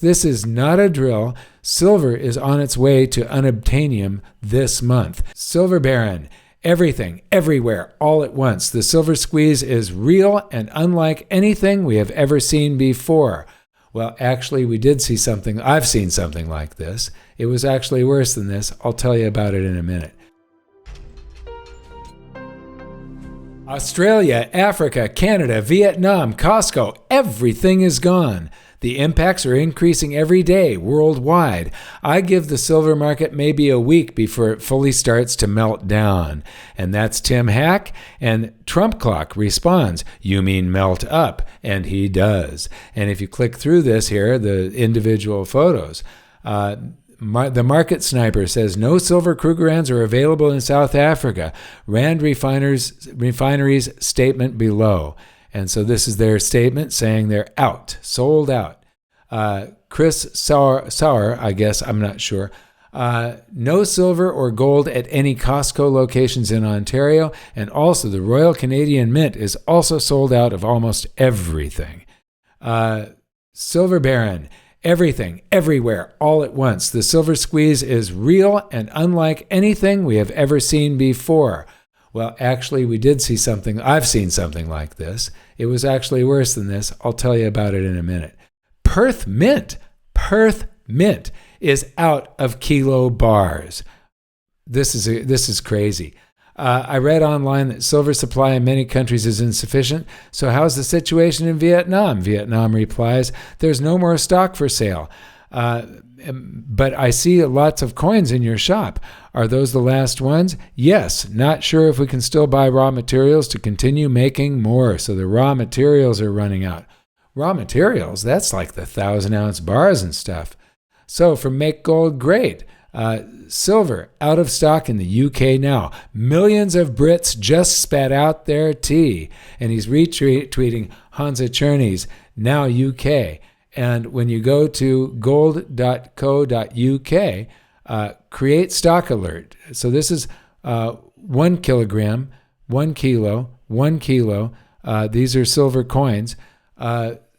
This is not a drill. Silver is on its way to unobtanium this month. Silver Baron. Everything, everywhere, all at once. The silver squeeze is real and unlike anything we have ever seen before. Well, actually, we did see something. I've seen something like this. It was actually worse than this. I'll tell you about it in a minute. Australia, Africa, Canada, Vietnam, Costco, everything is gone. The impacts are increasing every day worldwide. I give the silver market maybe a week before it fully starts to melt down. And that's Tim Hack. And Trump Clock responds, "You mean melt up?" And he does. And if you click through this here, the individual photos, the market sniper says no silver Krugerrands are available in South Africa. Rand Refinery's statement below. And so this is their statement saying they're out, sold out. Chris Sauer, I guess, I'm not sure. No silver or gold at any Costco locations in Ontario. And also the Royal Canadian Mint is also sold out of almost everything. Silver Baron. Everything, everywhere, all at once. The silver squeeze is real and unlike anything we have ever seen before. Well, actually, we did see something. I've seen something like this. It was actually worse than this. I'll tell you about it in a minute. Perth Mint is out of kilo bars. This is crazy. I read online that silver supply in many countries is insufficient. So how's the situation in Vietnam? Vietnam replies, there's no more stock for sale. But I see lots of coins in your shop. Are those the last ones? Yes. Not sure if we can still buy raw materials to continue making more. So the raw materials are running out. Raw materials, that's like the 1,000-ounce bars and stuff. So for Make Gold Great, silver out of stock in the UK now. Millions of Brits just spat out their tea. And he's retweeting Hansa Czerny's Now UK. And when you go to gold.co.uk, create stock alert. So this is 1 kilogram, 1 kilo, 1 kilo. These are silver coins.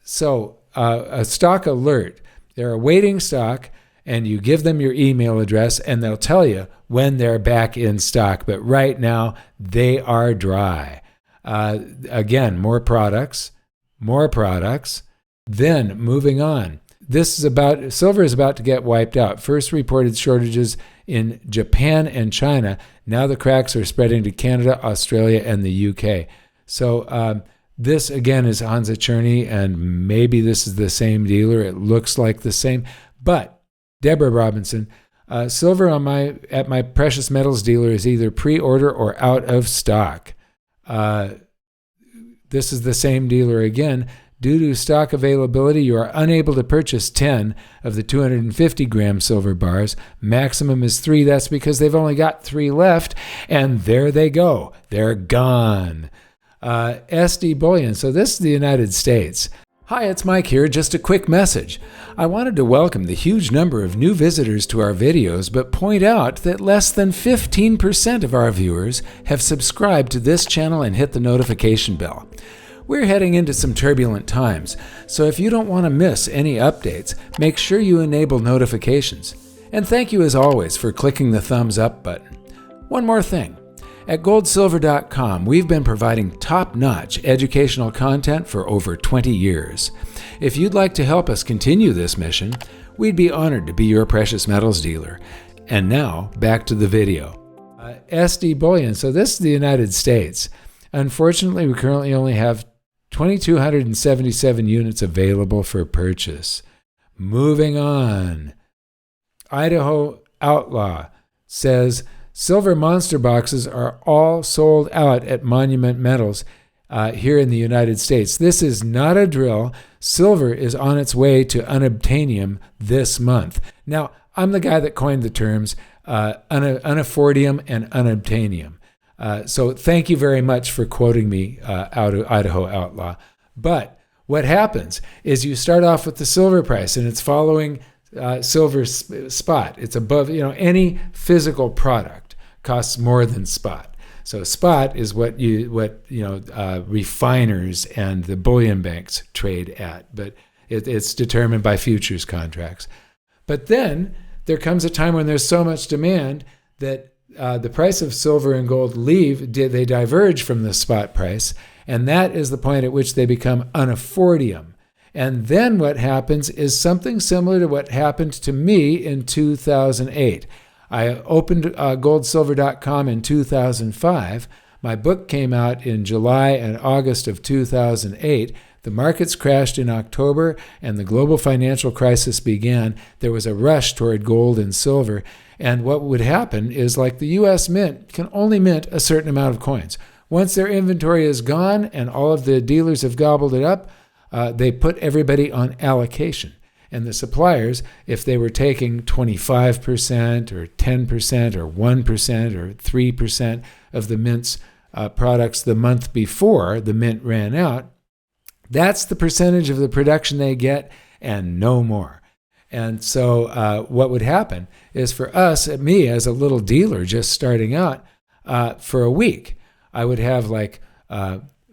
So a stock alert. They're awaiting stock, and you give them your email address, and they'll tell you when they're back in stock. But right now, they are dry. Again, more products. Then, moving on. Silver is about to get wiped out. First reported shortages in Japan and China. Now the cracks are spreading to Canada, Australia, and the UK. So this, again, is Hansa Czerny, and maybe this is the same dealer. It looks like the same. But Deborah Robinson, silver at my precious metals dealer is either pre-order or out of stock. This is the same dealer again. Due to stock availability, you are unable to purchase 10 of the 250-gram silver bars. Maximum is 3. That's because they've only got 3 left, and there they go. They're gone. SD Bullion. So this is the United States. Hi, it's Mike here. Just a quick message. I wanted to welcome the huge number of new visitors to our videos, but point out that less than 15% of our viewers have subscribed to this channel and hit the notification bell. We're heading into some turbulent times, so if you don't want to miss any updates, make sure you enable notifications. And thank you as always for clicking the thumbs up button. One more thing. At GoldSilver.com, we've been providing top-notch educational content for over 20 years. If you'd like to help us continue this mission, we'd be honored to be your precious metals dealer. And now, back to the video. SD Bullion. So this is the United States. Unfortunately, we currently only have 2,277 units available for purchase. Moving on. Idaho Outlaw says, silver monster boxes are all sold out at Monument Metals here in the United States. This is not a drill. Silver is on its way to unobtanium this month. Now, I'm the guy that coined the terms unaffordium and unobtanium. So thank you very much for quoting me out of Idaho Outlaw. But what happens is you start off with the silver price, and it's following silver spot. It's above, any physical product costs more than spot. So spot is what refiners and the bullion banks trade at. But It's determined by futures contracts. But then there comes a time when there's so much demand that the price of silver and gold they diverge from the spot price, and that is the point at which they become unobtanium. And then what happens is something similar to what happened to me in 2008. I opened GoldSilver.com in 2005. My book came out in July and August of 2008. The markets crashed in October, and the global financial crisis began. There was a rush toward gold and silver. And what would happen is, like the U.S. Mint can only mint a certain amount of coins. Once their inventory is gone and all of the dealers have gobbled it up, they put everybody on allocation. And the suppliers, if they were taking 25% or 10% or 1% or 3% of the Mint's products the month before the Mint ran out, that's the percentage of the production they get and no more. And so what would happen is for me as a little dealer just starting out, for a week, I would have like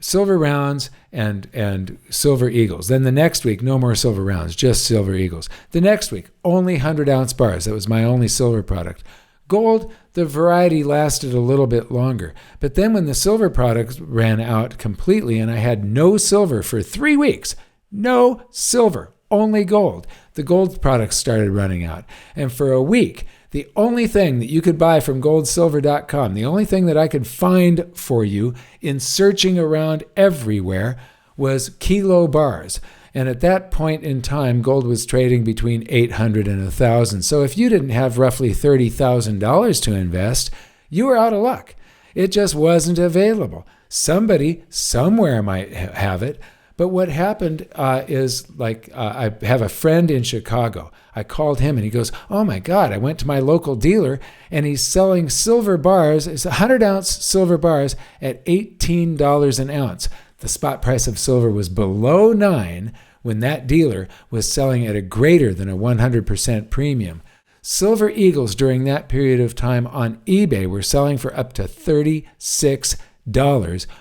silver rounds and silver eagles. Then the next week, no more silver rounds, just silver eagles. The next week, only 100-ounce bars. That was my only silver product. Gold, the variety lasted a little bit longer. But then when the silver products ran out completely and I had no silver for 3 weeks, no silver, only gold, the gold products started running out. And for a week, the only thing that you could buy from GoldSilver.com, the only thing that I could find for you in searching around everywhere was kilo bars. And at that point in time, gold was trading between $800 and $1,000. So if you didn't have roughly $30,000 to invest, you were out of luck. It just wasn't available. Somebody somewhere might have it. But what happened is, I have a friend in Chicago. I called him and he goes, "Oh my God, I went to my local dealer and he's selling silver bars. It's 100-ounce silver bars at $18 an ounce." The spot price of silver was below $9 when that dealer was selling at a greater than a 100% premium. Silver eagles during that period of time on eBay were selling for up to $36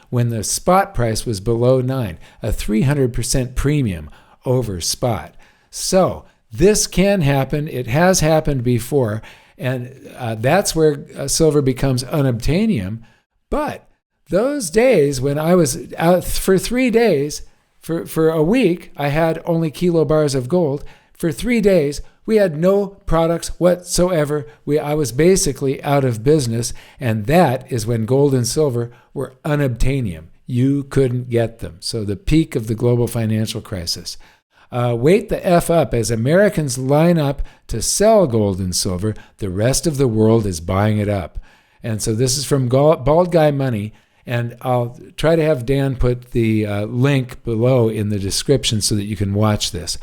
when the spot price was below $9, a 300% premium over spot. So this can happen. It has happened before, and that's where silver becomes unobtanium. But those days when I was out for 3 days, for a week, I had only kilo bars of gold. For 3 days, we had no products whatsoever. I was basically out of business, and that is when gold and silver were unobtanium. You couldn't get them. So the peak of the global financial crisis. Wait the F up. As Americans line up to sell gold and silver, the rest of the world is buying it up. And so this is from Bald Guy Money, and I'll try to have Dan put the link below in the description so that you can watch this.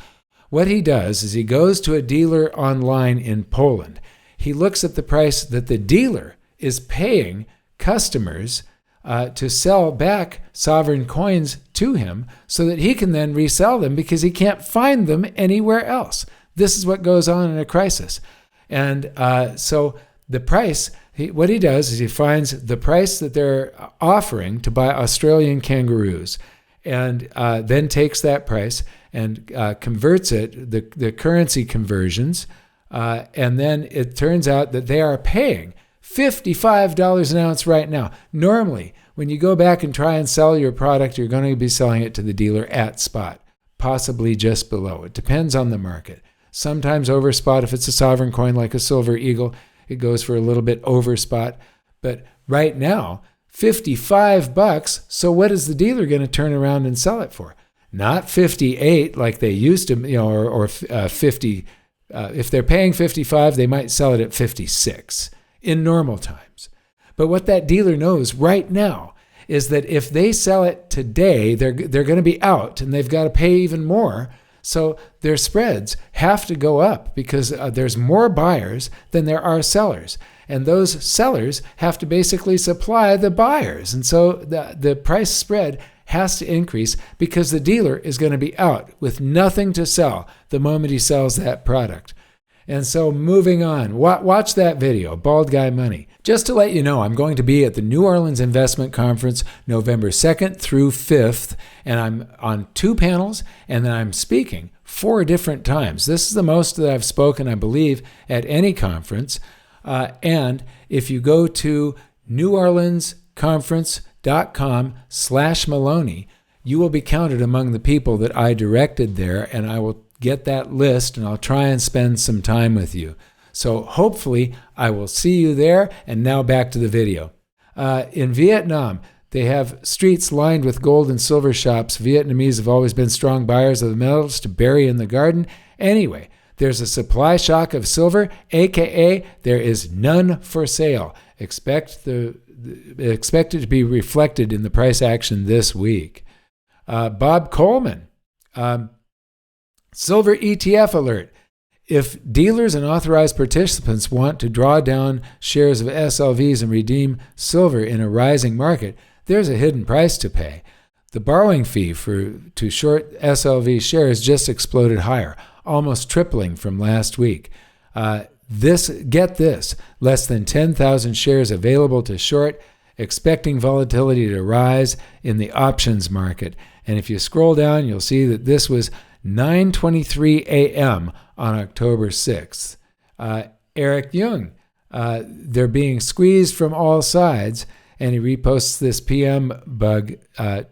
What he does is he goes to a dealer online in Poland. He looks at the price that the dealer is paying customers to sell back sovereign coins to him so that he can then resell them because he can't find them anywhere else. This is what goes on in a crisis. And so the price, what he does is he finds the price that they're offering to buy Australian kangaroos and then takes that price and converts it, the currency conversions, and then it turns out that they are paying $55 an ounce right now. Normally, when you go back and try and sell your product, you're going to be selling it to the dealer at spot, possibly just below. It depends on the market. Sometimes over spot, if it's a sovereign coin like a silver eagle, it goes for a little bit over spot. But right now, $55, so what is the dealer going to turn around and sell it for? Not 58 like they used to, or 50. If they're paying 55, they might sell it at 56 in normal times. But what that dealer knows right now is that if they sell it today, they're going to be out and they've got to pay even more. So their spreads have to go up because there's more buyers than there are sellers. And those sellers have to basically supply the buyers. And so the price spread has to increase because the dealer is going to be out with nothing to sell the moment he sells that product. And so moving on, watch that video, Bald Guy Money. Just to let you know, I'm going to be at the New Orleans Investment Conference November 2nd through 5th, and I'm on 2 panels, and then I'm speaking 4 different times. This is the most that I've spoken, I believe, at any conference. And if you go to neworleansconference.com/Maloney, you will be counted among the people that I directed there, and I will get that list, and I'll try and spend some time with you. So hopefully I will see you there. And now back to the video. In Vietnam, they have streets lined with gold and silver shops. Vietnamese have always been strong buyers of the metals to bury in the garden. Anyway, there's a supply shock of silver, aka there is none for sale. Expect it to be reflected in the price action this week. Bob Coleman, silver ETF alert. If dealers and authorized participants want to draw down shares of SLVs and redeem silver in a rising market, there's a hidden price to pay. The borrowing fee to short SLV shares just exploded higher, almost tripling from last week. Get this, less than 10,000 shares available to short, expecting volatility to rise in the options market. And if you scroll down, you'll see that this was 9:23 a.m. on October 6th. Eric Jung, they're being squeezed from all sides, and he reposts this PM bug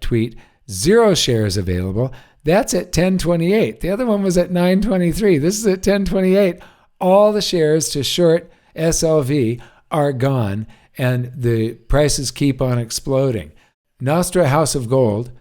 tweet, 0 shares available. That's at 10:28. The other one was at 9:23. This is at 10:28. All the shares to short SLV are gone, and the prices keep on exploding. Nostra House of Gold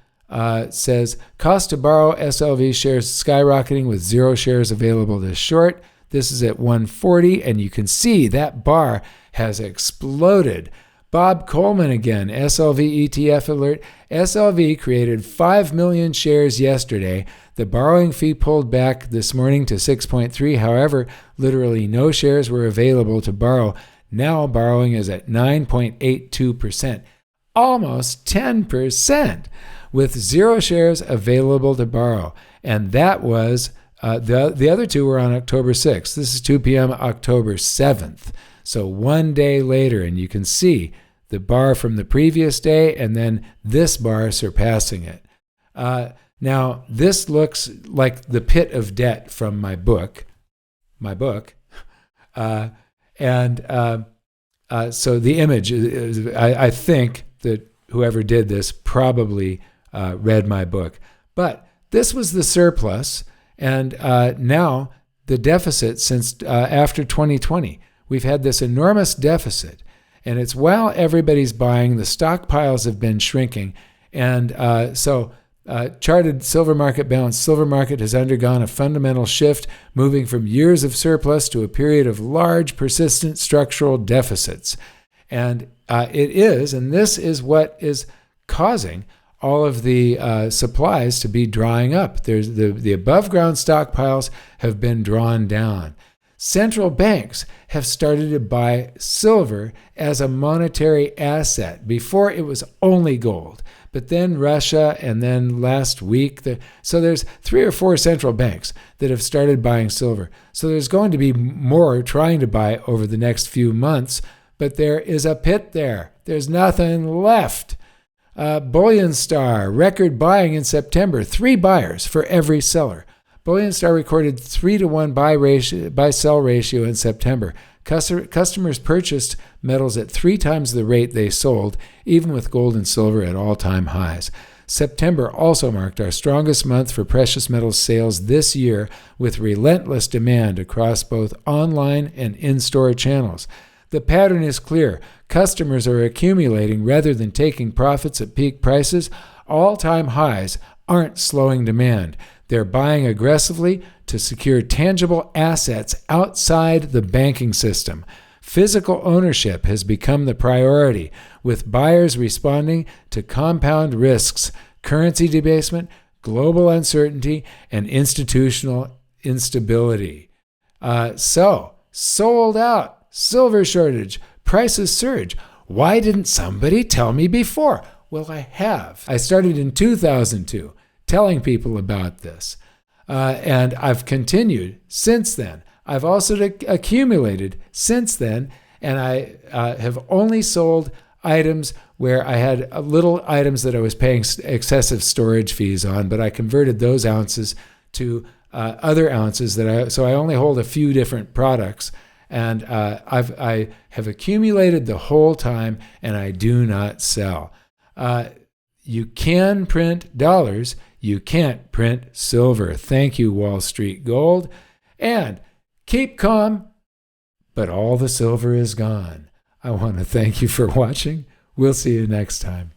says, cost to borrow SLV shares skyrocketing with 0 shares available to short. This is at 140, and you can see that bar has exploded. Bob Coleman again, SLV ETF alert. SLV created 5 million shares yesterday. The borrowing fee pulled back this morning to 6.3. However, literally no shares were available to borrow. Now borrowing is at 9.82%, almost 10%, with 0 shares available to borrow. And that was, the other two were on October 6th. This is 2 p.m. October 7th. So one day later, and you can see the bar from the previous day and then this bar surpassing it. Now, this looks like the pit of debt from my book. So the image, I think that whoever did this probably read my book. But this was the surplus, and now the deficit since after 2020. We've had this enormous deficit, and it's while everybody's buying, the stockpiles have been shrinking. And charted silver market balance. Silver market has undergone a fundamental shift, moving from years of surplus to a period of large, persistent structural deficits. And this is what is causing all of the supplies to be drying up. There's the above ground stockpiles have been drawn down. Central banks have started to buy silver as a monetary asset. Before it was only gold, but then Russia, and then last week. So there's 3 or 4 central banks that have started buying silver. So there's going to be more trying to buy over the next few months, but there is a pit there. There's nothing left. Bullion Star, record buying in September, 3 buyers for every seller. Bullion Star recorded 3-to-1 buy-sell ratio in September. Customers purchased metals at 3 times the rate they sold, even with gold and silver at all-time highs. September also marked our strongest month for precious metals sales this year, with relentless demand across both online and in-store channels. The pattern is clear. Customers are accumulating rather than taking profits at peak prices. All-time highs aren't slowing demand. They're buying aggressively to secure tangible assets outside the banking system. Physical ownership has become the priority, with buyers responding to compound risks, currency debasement, global uncertainty, and institutional instability. Sold out, silver shortage, prices surge. Why didn't somebody tell me before? Well, I have. I started in 2002. Telling people about this. And I've continued since then. I've also accumulated since then, and I have only sold items where I had little items that I was paying excessive storage fees on, but I converted those ounces to other ounces so I only hold a few different products, and I have accumulated the whole time, and I do not sell. You can print dollars. You can't print silver. Thank you, Wall Street Gold. And keep calm, but all the silver is gone. I want to thank you for watching. We'll see you next time.